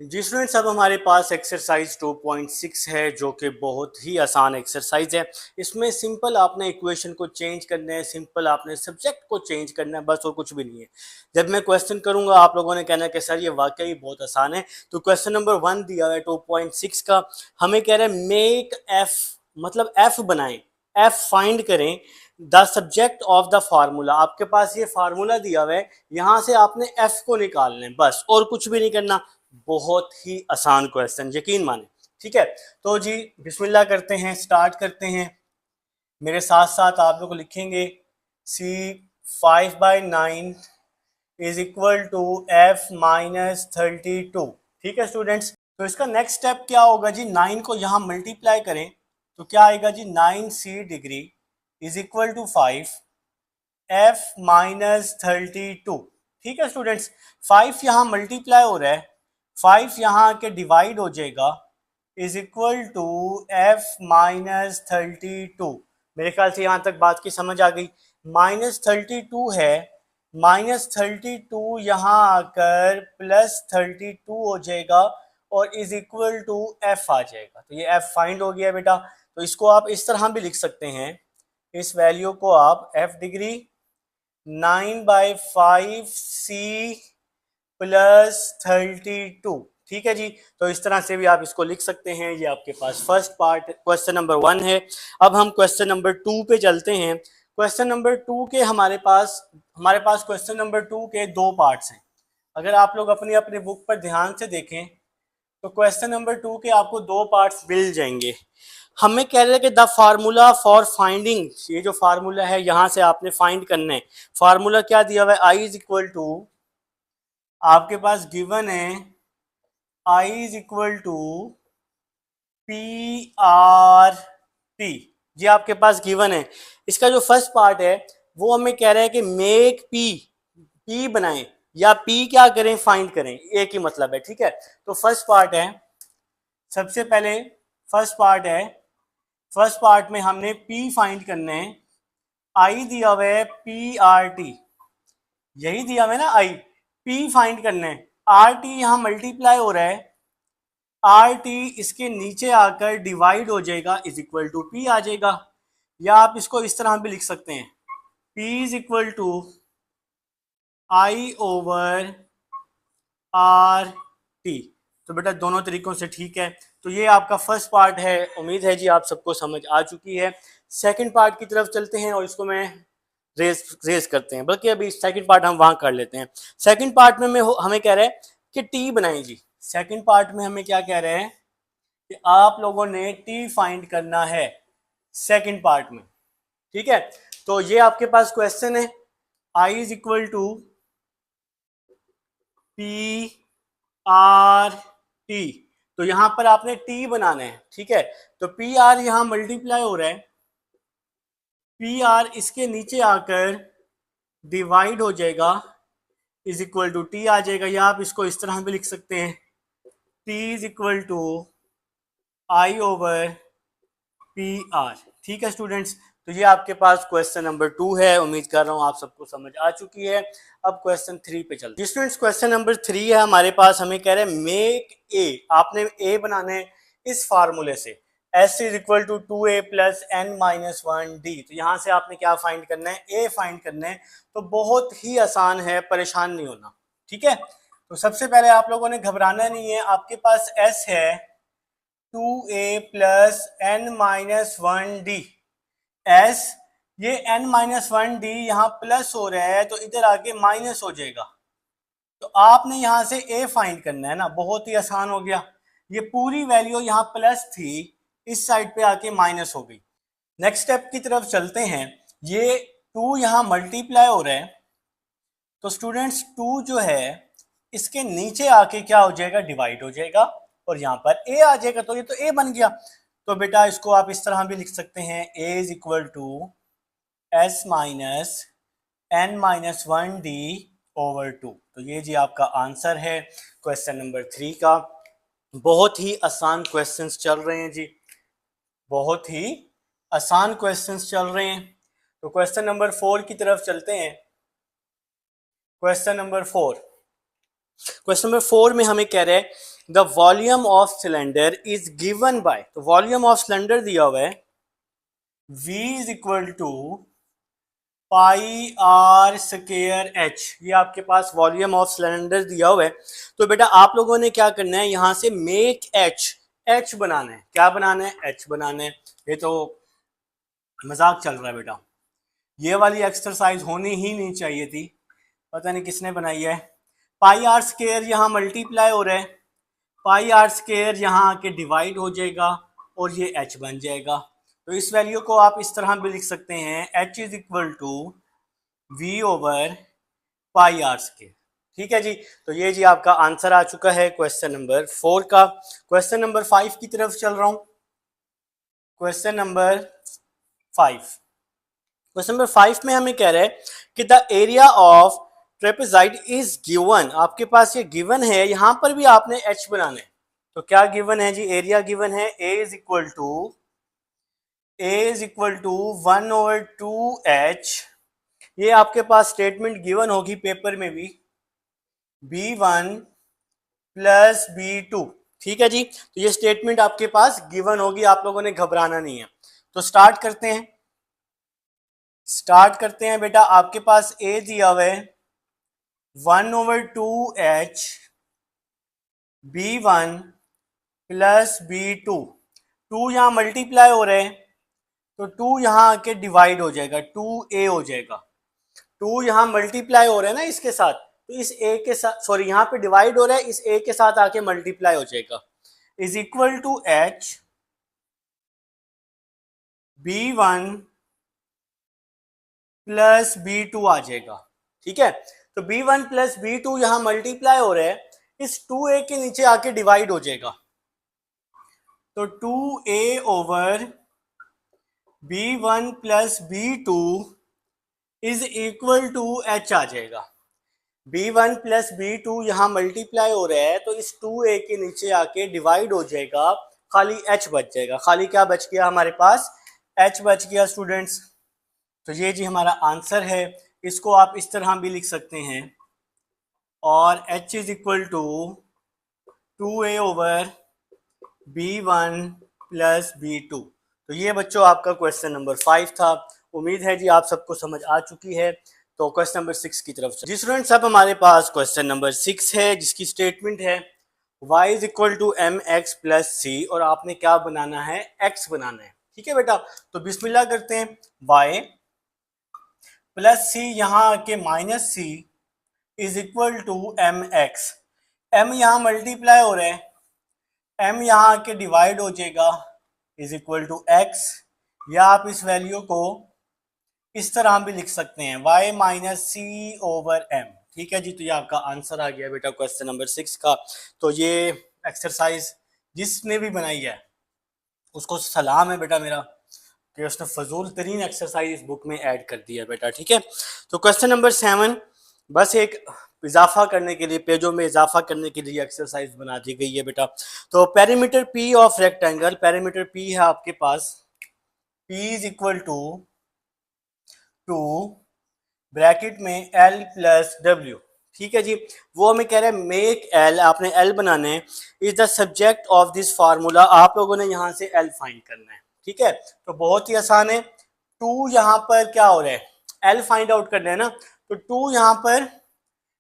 जी students, अब हमारे पास exercise 2.6 है जो कि बहुत ही आसान एक्सरसाइज है। इसमें सिंपल आपने इक्वेशन को चेंज करना है, सिंपल आपने सब्जेक्ट को चेंज करना है, बस और कुछ भी नहीं है। जब मैं क्वेश्चन करूंगा आप लोगों ने कहना है कि सर ये वाकई बहुत आसान है। तो क्वेश्चन नंबर 1 दिया हुआ है 2.6 का, हमें कह रहा है मेक एफ, मतलब एफ बनाएं, एफ फाइंड करें the subject of the formula. आपके पास ये फार्मूला दिया हुआ है, यहां से आपने एफ को निकालना है बस, और कुछ भी नहीं करना। बहुत ही आसान क्वेश्चन, यकीन माने। ठीक है, तो जी बिस्मिल्लाह करते हैं, स्टार्ट करते हैं। मेरे साथ साथ आप लोग लिखेंगे C 5/9 is equal to F minus 32। ठीक है स्टूडेंट्स, तो इसका नेक्स्ट स्टेप क्या होगा जी, 9 को यहाँ मल्टीप्लाई करें तो क्या आएगा जी, 9c degree is equal to 5 F minus 32। ठीक है स्टूडेंट्स, 5 यहाँ मल्टीप्लाई हो रहा है, 5 यहाँ आके डिवाइड हो जाएगा, is equal to F minus 32। मेरे ख्याल से यहाँ तक बात की समझ आ गई। -32 है, -32 यहाँ आकर +32 हो जाएगा और इज इक्वल टू एफ आ जाएगा। तो ये एफ फाइंड हो गया बेटा। तो इसको आप इस तरह भी लिख सकते हैं, इस वैल्यू को आप एफ डिग्री 9/5c +32। ठीक है जी, तो इस तरह से भी आप इसको लिख सकते हैं। ये आपके पास फर्स्ट पार्ट क्वेश्चन नंबर 1 है। अब हम क्वेश्चन नंबर 2 पे चलते हैं। क्वेश्चन नंबर 2 के हमारे पास क्वेश्चन नंबर 2 के दो पार्ट्स हैं। अगर आप लोग अपनी अपनी बुक पर ध्यान से देखें तो क्वेश्चन नंबर 2 के आपको दो पार्ट्स मिल जाएंगे। हमें कह रहे हैं कि द फार्मूला फॉर फाइंडिंग, ये जो फार्मूला है यहां से आपने फाइंड करना है। फार्मूला क्या दिया हुआ है, आई इज इक्वल टू, आपके पास गिवन है I is equal to P R T, ये आपके पास गिवन है। इसका जो फर्स्ट पार्ट है वो हमें कह रहा है कि मेक पी, पी बनाएं या पी क्या करें, फाइंड करें, एक ही मतलब है। ठीक है, तो फर्स्ट पार्ट है, सबसे पहले फर्स्ट पार्ट है, फर्स्ट पार्ट में हमने P फाइंड करना है। I दिया हुआ है PRT, यही दिया हुआ है ना, I P फाइंड करना है। RT यहाँ मल्टीप्लाई हो रहा है, RT इसके नीचे आकर डिवाइड हो जाएगा, इज इक्वल टू P आ जाएगा। या आप इसको इस तरह भी लिख सकते हैं, P is equal to I over RT। तो बेटा दोनों तरीकों से ठीक है। तो ये आपका फर्स्ट पार्ट है, उम्मीद है जी आप सबको समझ आ चुकी है। सेकंड पार्ट की तरफ चलते हैं और इसको मैं रेज करते हैं, बल्कि अभी सेकंड पार्ट हम वहां कर लेते हैं। सेकंड पार्ट में हमें कह रहे हैं कि टी बनाएं जी। सेकंड पार्ट में हमें क्या कह रहे हैं कि आप लोगों ने टी फाइंड करना है सेकंड पार्ट में। ठीक है, तो ये आपके पास क्वेश्चन है, I is equal to P R T, तो यहां पर आपने टी बनाना है। ठीक है, तो पी आर यहां मल्टीप्लाई हो रहा है, पी आर इसके नीचे आकर डिवाइड हो जाएगा, इज इक्वल टू टी आ जाएगा। या आप इसको इस तरह भी लिख सकते हैं, T is equal to I over P R. ठीक है स्टूडेंट्स, तो ये आपके पास क्वेश्चन नंबर 2 है। उम्मीद कर रहा हूँ आप सबको समझ आ चुकी है। अब क्वेश्चन 3 पे चलते हैं। स्टूडेंट्स क्वेश्चन नंबर 3 है हमारे पास, हमें कह रहे हैं मेक ए, आपने ए बनाना है इस फार्मूले से, S is equal to 2a plus n minus 1d। तो यहाँ से आपने क्या फाइंड करना है, ए फाइंड करना है। तो बहुत ही आसान है, परेशान नहीं होना। ठीक है, तो सबसे पहले आप लोगों ने घबराना नहीं है, आपके पास s है 2a plus n minus 1d। S, ये n माइनस 1d यहाँ प्लस हो रहा है तो इधर आके माइनस हो जाएगा। तो आपने यहां से a फाइंड करना है ना, बहुत ही आसान हो गया। ये पूरी वैल्यू यहाँ प्लस थी, इस साइड पे आके माइनस हो गई। नेक्स्ट स्टेप की तरफ चलते हैं। ये 2 यहाँ मल्टीप्लाई हो रहा है, तो स्टूडेंट्स 2 जो है इसके नीचे आके क्या हो जाएगा, डिवाइड हो जाएगा और यहाँ पर a आ जाएगा। तो ये तो a बन गया। तो बेटा इसको आप इस तरह भी लिख सकते हैं, a is equal to S minus n minus 1d over 2। तो ये जी आपका आंसर है क्वेश्चन नंबर 3 का। बहुत ही आसान क्वेश्चंस चल रहे हैं जी, बहुत ही आसान क्वेश्चंस चल रहे हैं। तो क्वेश्चन नंबर 4 की तरफ चलते हैं। क्वेश्चन नंबर 4 में हमें कह रहे हैं the volume of cylinder is given by, तो वॉल्यूम ऑफ सिलेंडर दिया हुआ है V is equal to pi r square h, ये आपके पास वॉल्यूम ऑफ सिलेंडर दिया हुआ है। तो बेटा आप लोगों ने क्या करना है, यहां से मेक एच बनाना है। क्या बनाना है? एच बनाना है। ये तो मजाक चल रहा है बेटा, ये वाली एक्सरसाइज होनी ही नहीं चाहिए थी, पता नहीं किसने बनाई है। पाई आर स्क्वायर यहाँ मल्टीप्लाई हो रहा है, पाई आर स्क्वायर यहाँ आके डिवाइड हो जाएगा और ये एच बन जाएगा। तो इस वैल्यू को आप इस तरह भी लिख सकते हैं, H is equal to V over pi r square. ठीक है जी, तो ये जी आपका आंसर आ चुका है क्वेश्चन नंबर 4 का। क्वेश्चन नंबर 5 की तरफ चल रहा हूं। क्वेश्चन नंबर 5, क्वेश्चन नंबर 5 में हमें कह रहा है कि the area of trapezoid is given. आपके पास ये गिवन है, यहां पर भी आपने एच बनाना है। तो क्या गिवन है जी? एरिया गिवन है ए इज इक्वल टू 1/2h। ये आपके पास स्टेटमेंट गिवन होगी पेपर में भी, B1 प्लस B2। ठीक है जी, तो ये स्टेटमेंट आपके पास गिवन होगी, आप लोगों ने घबराना नहीं है। तो स्टार्ट करते हैं बेटा। आपके पास ए दिया हुआ है 1/2h B1 प्लस B2। 2 यहाँ मल्टीप्लाई हो रहे हैं तो 2 यहाँ आके डिवाइड हो जाएगा, 2a हो जाएगा। 2 यहाँ मल्टीप्लाई हो रहे हैं ना इसके साथ, तो इस a के साथ, सॉरी यहाँ पे डिवाइड हो रहा है, इस a के साथ आके मल्टीप्लाई हो जाएगा, is equal to h B1 plus B2 आ जाएगा। ठीक है, तो B1 प्लस B2 यहां मल्टीप्लाई हो रहा है, इस 2a के नीचे आके डिवाइड हो जाएगा, तो 2a over B1 plus B2 is equal to h आ जाएगा। B1 प्लस B2 यहां मल्टीप्लाई हो रहा है, तो इस 2a के नीचे आके डिवाइड हो जाएगा, खाली h बच जाएगा। खाली क्या बच गया हमारे पास? h बच गया स्टूडेंट्स। तो ये जी हमारा आंसर है। इसको आप इस तरह भी लिख सकते हैं, और h is equal to 2a over B1 plus B2। तो ये बच्चों आपका क्वेश्चन नंबर 5 था। उम्मीद है जी आप सबको समझ आ चुकी है। तो क्वेश्चन नंबर 6 की तरफ जी स्टूडेंट्स, अब हमारे पास क्वेश्चन नंबर 6 है, जिसकी स्टेटमेंट है y is equal to mx plus c, और आपने क्या बनाना है? x बनाना है। ठीक है बेटा, तो बिस्मिल्लाह करते हैं। y प्लस c यहाँ आके minus c is equal to M X. m यहाँ मल्टीप्लाई हो रहा है, m यहाँ आके डिवाइड हो जाएगा, इज इक्वल टू x, या आप इस वैल्यू को इस तरह भी लिख सकते हैं, y माइनस सी ओवर m। ठीक है जी, तो ये आपका आंसर आ गया बेटा क्वेश्चन नंबर 6 का। तो ये एक्सरसाइज जिसने भी बनाई है उसको सलाम है बेटा मेरा, कि उसने फजूल तरीन एक्सरसाइज इस बुक में ऐड कर दिया बेटा। ठीक है, तो क्वेश्चन नंबर 7 बस एक इजाफा करने के लिए, पेजों में इजाफा करने के लिए एक्सरसाइज बना दी गई है बेटा। तो perimeter P of rectangle, perimeter P है आपके पास, P is equal to bracket में L प्लस W। ठीक है जी, वो हमें कह रहा है मेक L, आपने L बनाना है, is the subject of this formula. आप लोगों ने यहाँ से L फाइंड करना है। ठीक है, तो बहुत ही आसान है। 2 यहाँ पर क्या हो रहा है? L फाइंड आउट करना है ना, तो 2 यहाँ पर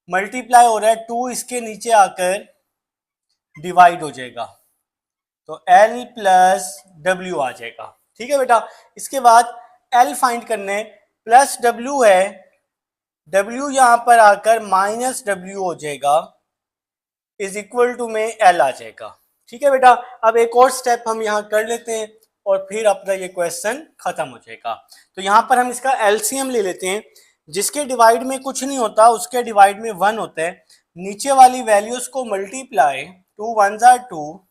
मल्टीप्लाई हो रहा है, 2 इसके नीचे आकर डिवाइड हो जाएगा, तो L प्लस W आ जाएगा। ठीक है बेटा, इसके बाद L फाइंड करने, प्लस W है, W यहां पर आकर माइनस W हो जाएगा, इज इक्वल टू में L आ जाएगा। ठीक है बेटा, अब एक और स्टेप हम यहां कर लेते हैं और फिर अपना ये क्वेश्चन खत्म हो जाएगा। तो यहां पर हम इसका एलसीएम ले लेते हैं, जिसके डिवाइड में कुछ नहीं होता उसके डिवाइड में 1 होता है। नीचे वाली वैल्यूज को मल्टीप्लाई, 2 1 are 2,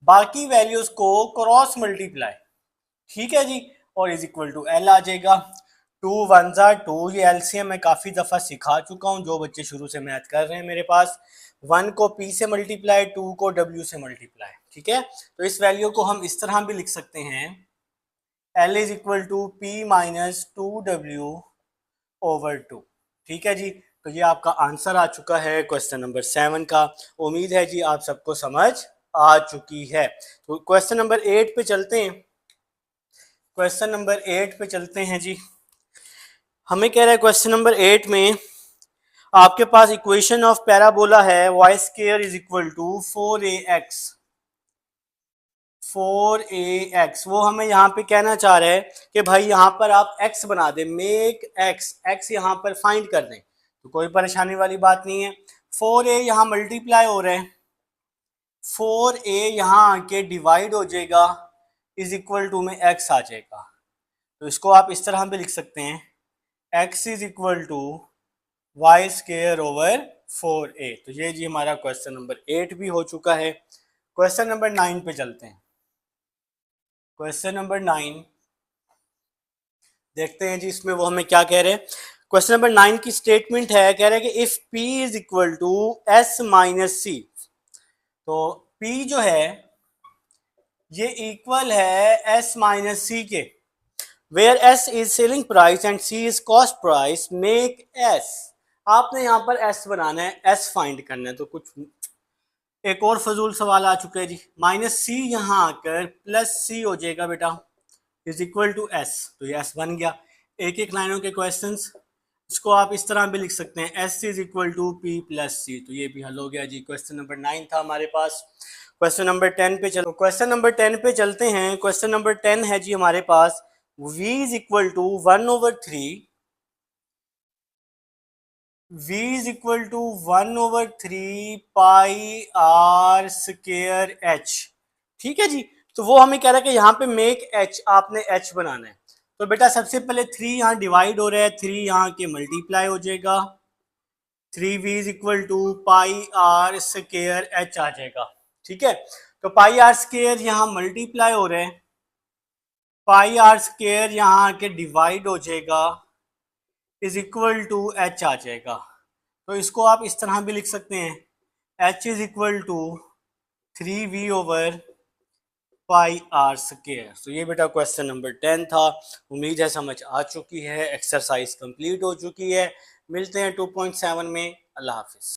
बाकी वैल्यूज को क्रॉस मल्टीप्लाई। ठीक है जी, और इज इक्वल टू L आ जाएगा। 2 1 are 2, ये एलसीएम मैं काफ़ी दफ़ा सिखा चुका हूँ, जो बच्चे शुरू से मैथ कर रहे हैं मेरे पास। 1 को P से मल्टीप्लाई, 2 को W से मल्टीप्लाई। ठीक है, तो इस वैल्यू को हम इस तरह भी लिख सकते हैं, L is equal to P minus 2W over 2। ठीक है जी, तो ये आपका आंसर आ चुका है क्वेश्चन नंबर 7 का। उम्मीद है जी आप सबको समझ आ चुकी है। तो क्वेश्चन नंबर 8 पे चलते हैं। क्वेश्चन नंबर 8 पे चलते हैं जी। हमें कह रहा है क्वेश्चन नंबर 8 में आपके पास इक्वेशन ऑफ पैराबोला है y square is equal to 4ax 4ax। वो हमें यहाँ पे कहना चाह रहे हैं कि भाई यहाँ पर आप x बना दें, मेक x यहाँ पर फाइंड कर दें। तो कोई परेशानी वाली बात नहीं है। 4a यहाँ मल्टीप्लाई हो रहे हैं, 4a यहाँ आके डिवाइड हो जाएगा, इज इक्वल टू में x आ जाएगा। तो इसको आप इस तरह भी लिख सकते हैं, x is equal to Y square over 4a। तो ये जी हमारा क्वेश्चन नंबर 8 भी हो चुका है। क्वेश्चन नंबर 9 पे चलते हैं। क्वेश्चन नंबर 9 देखते हैं जी, इसमें वो हमें क्या कह रहे हैं। क्वेश्चन नंबर 9 की स्टेटमेंट है, कह रहे हैं कि if p is equal to s minus C, तो p जो है ये इक्वल है s माइनस सी के, where s is selling price and c is cost price, make s। आपने यहाँ पर s बनाना है, s फाइंड करना है। तो कुछ एक और फजूल सवाल आ चुका है जी, माइनस सी यहाँ आकर प्लस सी हो जाएगा बेटा, इज इक्वल टू एस। तो ये एस बन गया। एक एक लाइनों के क्वेश्चंस, इसको आप इस तरह भी लिख सकते हैं, S is equal to P plus C. तो ये भी हल हो गया जी। क्वेश्चन नंबर 9 था हमारे पास। क्वेश्चन नंबर 10 पे चलो। क्वेश्चन नंबर 10 पे चलते हैं। क्वेश्चन नंबर 10 है जी हमारे पास, v is equal to 1/3, v is equal to 1/3 pi are square h. ठीक है जी। तो वो हमें कह रहा है कि यहाँ पे मेक एच, आपने एच बनाना है। तो बेटा सबसे पहले 3 यहाँ डिवाइड हो रहा है, 3 यहाँ के मल्टीप्लाई हो जाएगा, 3v is equal to pi are square H आ जाएगा। ठीक है। तो पाई आर स्केयर यहाँ मल्टीप्लाई हो रहे हैं, पाई आर स्केयर यहाँ आके डिवाइड हो जाएगा, इज इक्वल टू एच आ जाएगा। तो इसको आप इस तरह भी लिख सकते हैं, H is equal to 3v over pi r square. तो ये बेटा क्वेश्चन नंबर 10 था। उम्मीद है समझ आ चुकी है, एक्सरसाइज कंप्लीट हो चुकी है। मिलते हैं 2.7 में। अल्लाह हाफिज।